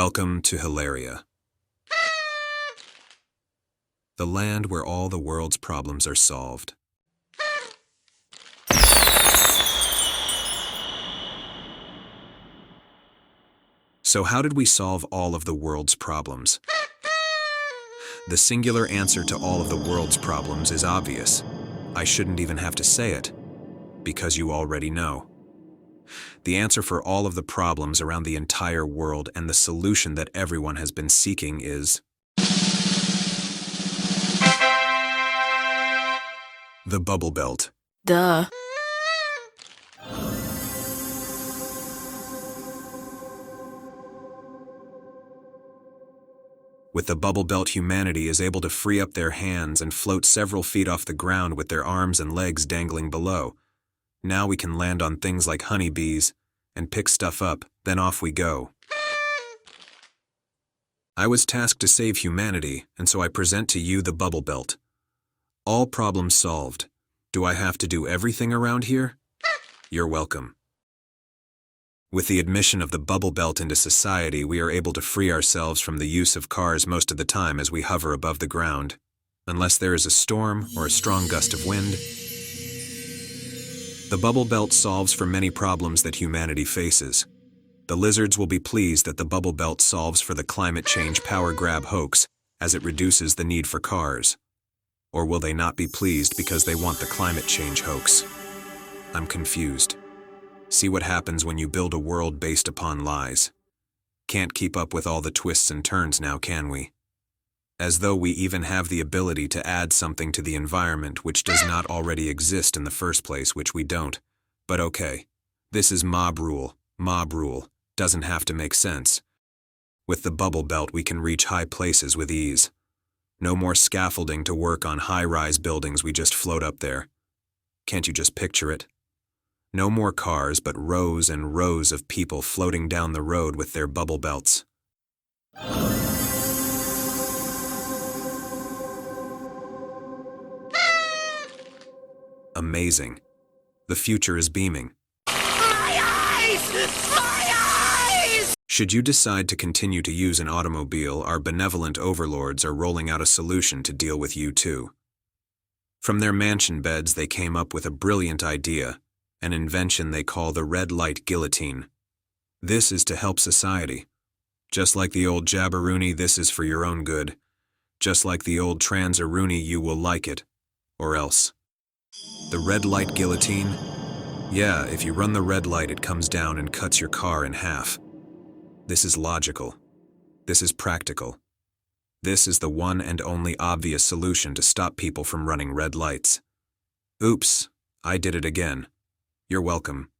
Welcome to Hilaria, the land where all the world's problems are solved. So how did we solve all of the world's problems? The singular answer to all of the world's problems is obvious. I shouldn't even have to say it, because you already know. The answer for all of the problems around the entire world and the solution that everyone has been seeking is the bubble belt. Duh. With the bubble belt, humanity is able to free up their hands and float several feet off the ground with their arms and legs dangling below. Now we can land on things like honeybees and pick stuff up, then off we go. I was tasked to save humanity, and so I present to you the bubble belt. All problems solved. Do I have to do everything around here? You're welcome. With the admission of the bubble belt into society, we are able to free ourselves from the use of cars most of the time as we hover above the ground, unless there is a storm or a strong gust of wind. The bubble belt solves for many problems that humanity faces. The lizards will be pleased that the bubble belt solves for the climate change power grab hoax, as it reduces the need for cars. Or will they not be pleased because they want the climate change hoax? I'm confused. See what happens when you build a world based upon lies. Can't keep up with all the twists and turns now, can we? As though we even have the ability to add something to the environment which does not already exist in the first place, which we don't. But okay, this is mob rule. Mob rule doesn't have to make sense. With the bubble belt, we can reach high places with ease. No more scaffolding to work on high-rise buildings, we just float up there. Can't you just picture it? No more cars, but rows and rows of people floating down the road with their bubble belts. Amazing. The future is beaming. My eyes! My eyes! Should you decide to continue to use an automobile, our benevolent overlords are rolling out a solution to deal with you too. From their mansion beds, they came up with a brilliant idea. An invention they call the Red Light Guillotine. This is to help society. Just like the old jabberoonie, this is for your own good. Just like the old transaroony, you will like it. Or else. The Red Light Guillotine? Yeah, if you run the red light, it comes down and cuts your car in half. This is logical. This is practical. This is the one and only obvious solution to stop people from running red lights. Oops, I did it again. You're welcome.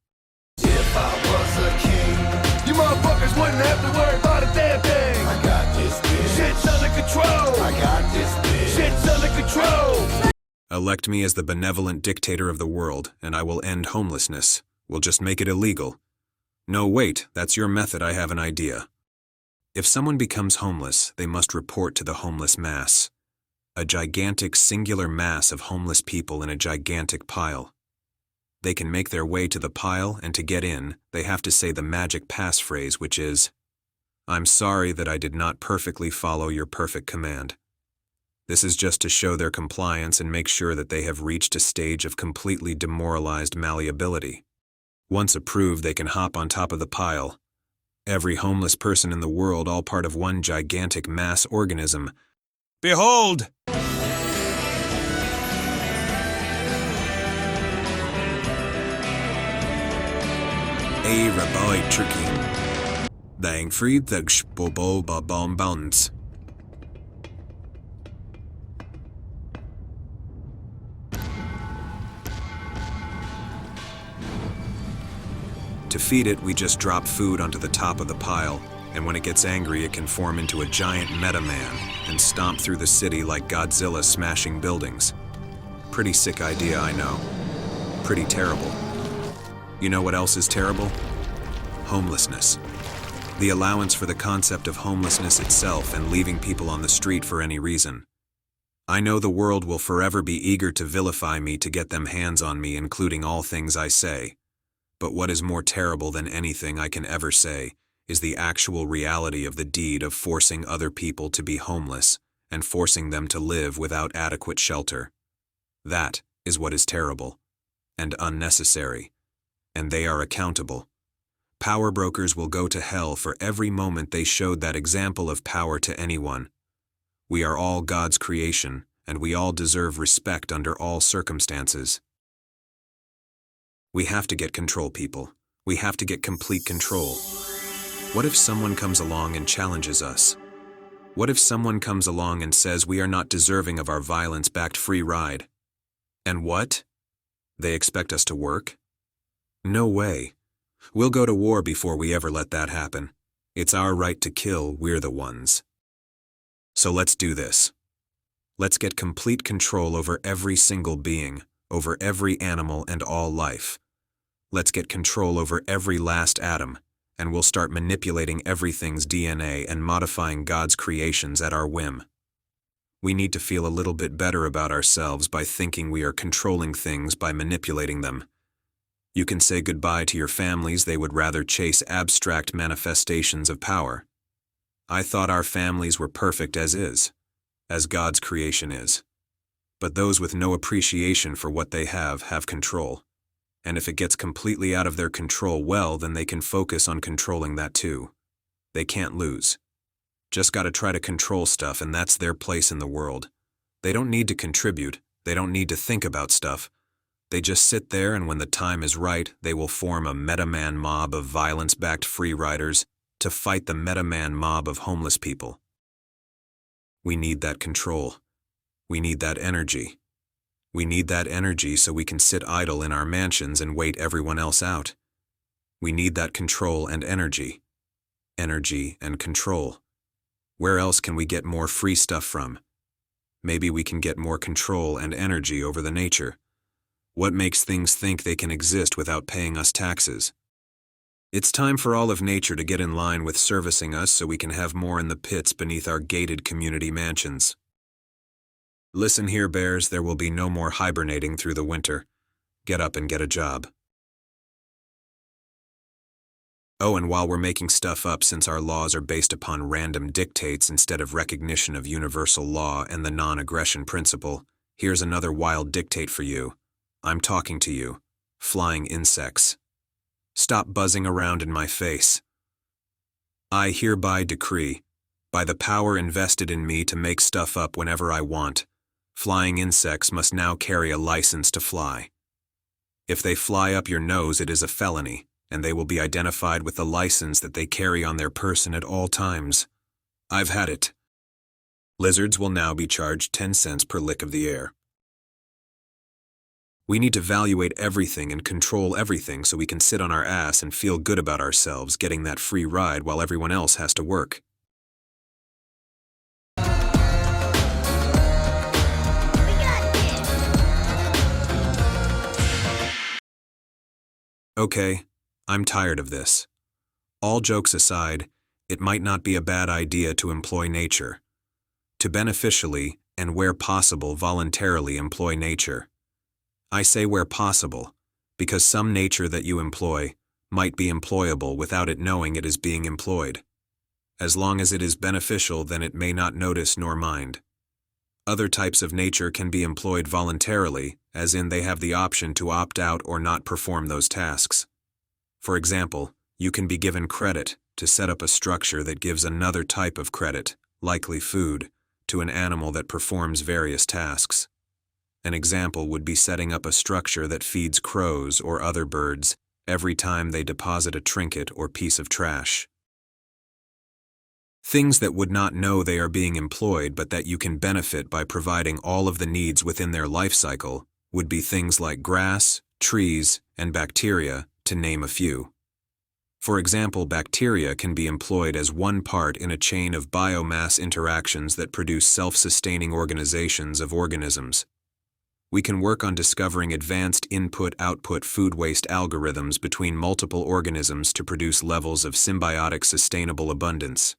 If I was a king, you motherfuckers wouldn't have to worry about a damn thing. I got this bitch. Shit's under control. I got this bitch. Shit's under control. Elect me as the benevolent dictator of the world, and I will end homelessness. We'll just make it illegal. No, wait, that's your method. I have an idea. If someone becomes homeless, they must report to the homeless mass. A gigantic singular mass of homeless people in a gigantic pile. They can make their way to the pile, and to get in, they have to say the magic passphrase, which is, "I'm sorry that I did not perfectly follow your perfect command." This is just to show their compliance and make sure that they have reached a stage of completely demoralized malleability. Once approved, they can hop on top of the pile. Every homeless person in the world, all part of one gigantic mass organism. Behold! A rabbi tricking. Dang free the bobo bomb bounds. To feed it, we just drop food onto the top of the pile, and when it gets angry, it can form into a giant meta-man and stomp through the city like Godzilla smashing buildings. Pretty sick idea, I know. Pretty terrible. You know what else is terrible? Homelessness. The allowance for the concept of homelessness itself and leaving people on the street for any reason. I know the world will forever be eager to vilify me to get them hands on me, including all things I say. But what is more terrible than anything I can ever say is the actual reality of the deed of forcing other people to be homeless and forcing them to live without adequate shelter. That is what is terrible and unnecessary, and they are accountable. Power brokers will go to hell for every moment they showed that example of power to anyone. We are all God's creation, and we all deserve respect under all circumstances. We have to get control, people. We have to get complete control. What if someone comes along and challenges us? What if someone comes along and says we are not deserving of our violence-backed free ride? And what? They expect us to work? No way. We'll go to war before we ever let that happen. It's our right to kill, we're the ones. So let's do this. Let's get complete control over every single being, over every animal and all life. Let's get control over every last atom, and we'll start manipulating everything's DNA and modifying God's creations at our whim. We need to feel a little bit better about ourselves by thinking we are controlling things by manipulating them. You can say goodbye to your families. They would rather chase abstract manifestations of power. I thought our families were perfect as is, as God's creation is. But those with no appreciation for what they have control. And if it gets completely out of their control, well, then they can focus on controlling that too. They can't lose. Just gotta try to control stuff, and that's their place in the world. They don't need to contribute. They don't need to think about stuff. They just sit there, and when the time is right, they will form a meta-man mob of violence-backed free riders to fight the meta-man mob of homeless people. We need that control. We need that energy. We need that energy so we can sit idle in our mansions and wait everyone else out. We need that control and energy. Energy and control. Where else can we get more free stuff from? Maybe we can get more control and energy over the nature. What makes things think they can exist without paying us taxes? It's time for all of nature to get in line with servicing us so we can have more in the pits beneath our gated community mansions. Listen here, bears, there will be no more hibernating through the winter. Get up and get a job. Oh, and while we're making stuff up, since our laws are based upon random dictates instead of recognition of universal law and the non-aggression principle, here's another wild dictate for you. I'm talking to you, flying insects. Stop buzzing around in my face. I hereby decree, by the power invested in me to make stuff up whenever I want, flying insects must now carry a license to fly. If they fly up your nose, it is a felony, and they will be identified with the license that they carry on their person at all times. I've had it. Lizards will now be charged 10 cents per lick of the air. We need to evaluate everything and control everything so we can sit on our ass and feel good about ourselves getting that free ride while everyone else has to work. Okay, I'm tired of this. All jokes aside, it might not be a bad idea to employ nature. To beneficially, and where possible voluntarily employ nature. I say where possible, because some nature that you employ might be employable without it knowing it is being employed. As long as it is beneficial, then it may not notice nor mind. Other types of nature can be employed voluntarily, as in they have the option to opt out or not perform those tasks. For example, you can be given credit to set up a structure that gives another type of credit, likely food, to an animal that performs various tasks. An example would be setting up a structure that feeds crows or other birds every time they deposit a trinket or piece of trash. Things that would not know they are being employed but that you can benefit by providing all of the needs within their life cycle would be things like grass, trees, and bacteria, to name a few. For example, bacteria can be employed as one part in a chain of biomass interactions that produce self-sustaining organizations of organisms. We can work on discovering advanced input-output food waste algorithms between multiple organisms to produce levels of symbiotic sustainable abundance.